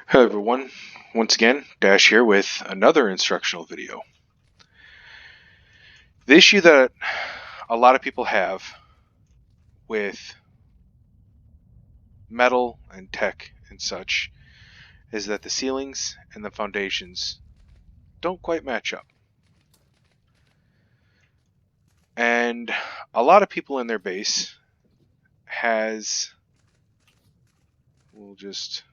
Hello everyone, once again, Dash here with another instructional video. The issue that a lot of people have with metal and tech and such is that the ceilings and the foundations don't quite match up. And a lot of people in their base we'll just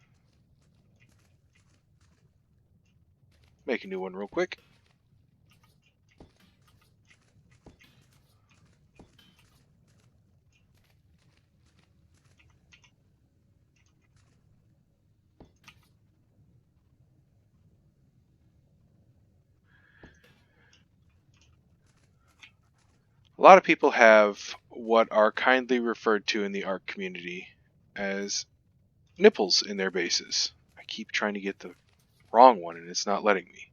make a new one real quick. A lot of people have what are kindly referred to in the Ark community as nipples in their bases. I keep trying to get the wrong one and it's not letting me.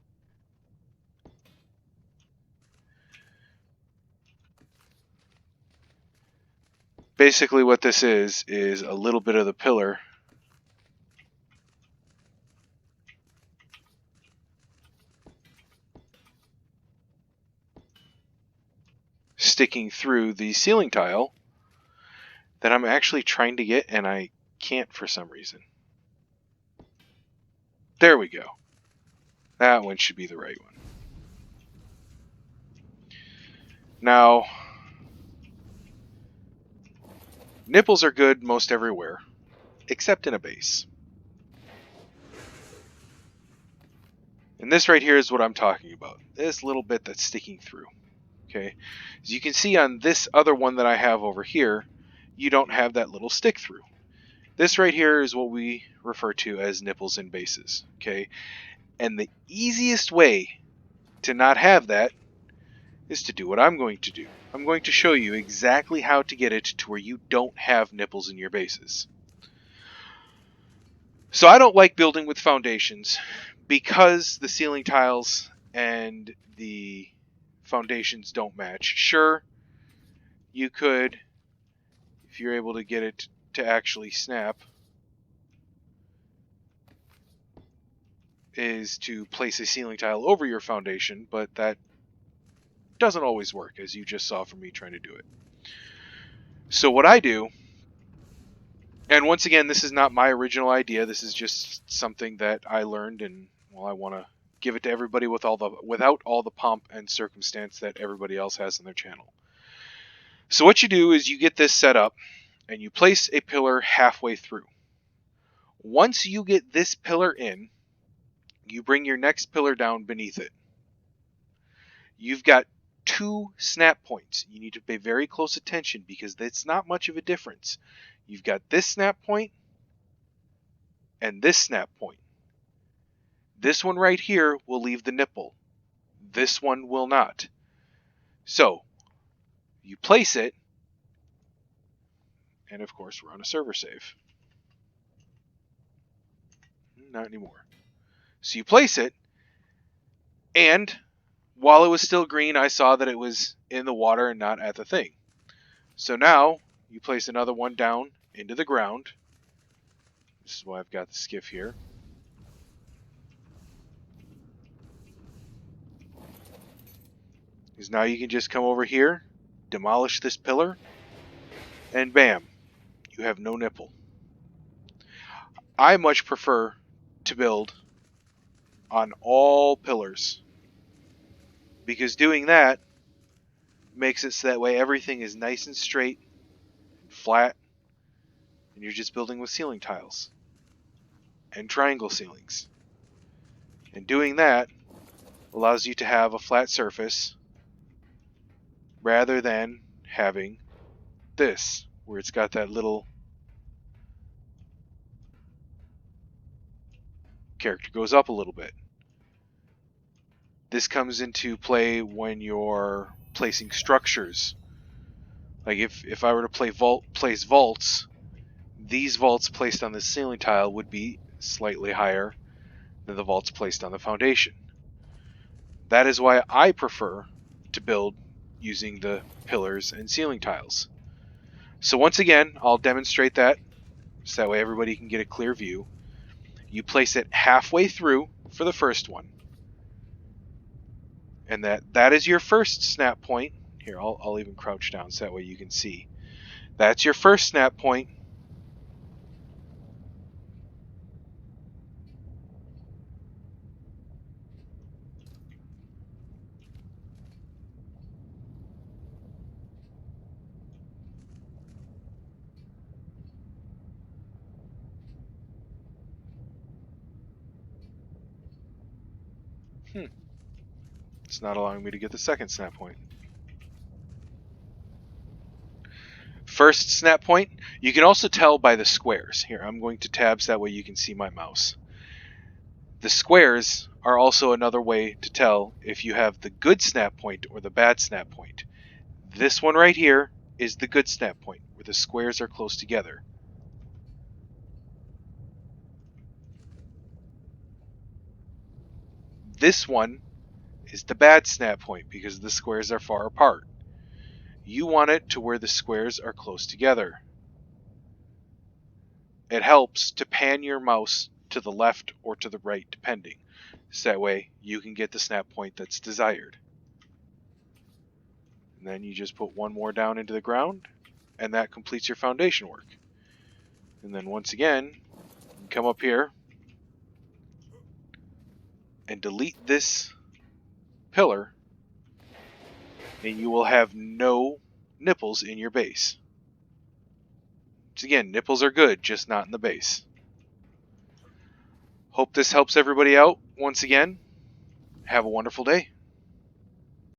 Basically what this is a little bit of the pillar sticking through the ceiling tile that I'm actually trying to get and I can't for some reason. There we go. That one should be the right one. Now, nipples are good most everywhere, except in a base. And this right here is what I'm talking about. This little bit that's sticking through. Okay, as you can see on this other one that I have over here, you don't have that little stick through. This right here is what we refer to as nipples in bases. Okay, and the easiest way to not have that is to do what I'm going to do. I'm going to show you exactly how to get it to where you don't have nipples in your bases. So I don't like building with foundations because the ceiling tiles and the foundations don't match. Sure, you could, if you're able to get it to actually snap, is to place a ceiling tile over your foundation, but that doesn't always work, as you just saw from me trying to do it. So what I do, and once again, this is not my original idea, this is just something that I learned, and well, I want to give it to everybody without all the pomp and circumstance that everybody else has on their channel. So what you do is you get this set up, and you place a pillar halfway through. Once you get this pillar in, you bring your next pillar down beneath it. You've got two snap points. You need to pay very close attention because it's not much of a difference. You've got this snap point and this snap point. This one right here will leave the nipple. This one will not. So you place it, and of course we're on a server save. Not anymore. So you place it, and while it was still green, I saw that it was in the water and not at the thing. So now you place another one down into the ground. This is why I've got the skiff here. Because now you can just come over here, demolish this pillar, and bam, you have no nipple. I much prefer to build on all pillars, because doing that makes it so that way everything is nice and straight and flat, and you're just building with ceiling tiles and triangle ceilings. And doing that allows you to have a flat surface rather than having this, where it's got that little character goes up a little bit. This comes into play when you're placing structures. Like if I were to place vaults, these vaults placed on the ceiling tile would be slightly higher than the vaults placed on the foundation. That is why I prefer to build using the pillars and ceiling tiles. So once again, I'll demonstrate that, so that way everybody can get a clear view. You place it halfway through for the first one. And that is your first snap point. Here, I'll even crouch down so that way you can see. That's your first snap point. It's not allowing me to get the second snap point. First snap point, you can also tell by the squares. Here, I'm going to tab so that way you can see my mouse. The squares are also another way to tell if you have the good snap point or the bad snap point. This one right here is the good snap point, where the squares are close together. This one is the bad snap point because the squares are far apart. You want it to where the squares are close together. It helps to pan your mouse to the left or to the right depending. So that way you can get the snap point that's desired. And then you just put one more down into the ground, and that completes your foundation work. And then once again, you come up here and delete this pillar, and you will have no nipples in your base. So again, nipples are good, just not in the base. Hope this helps everybody out. Once again, have a wonderful day.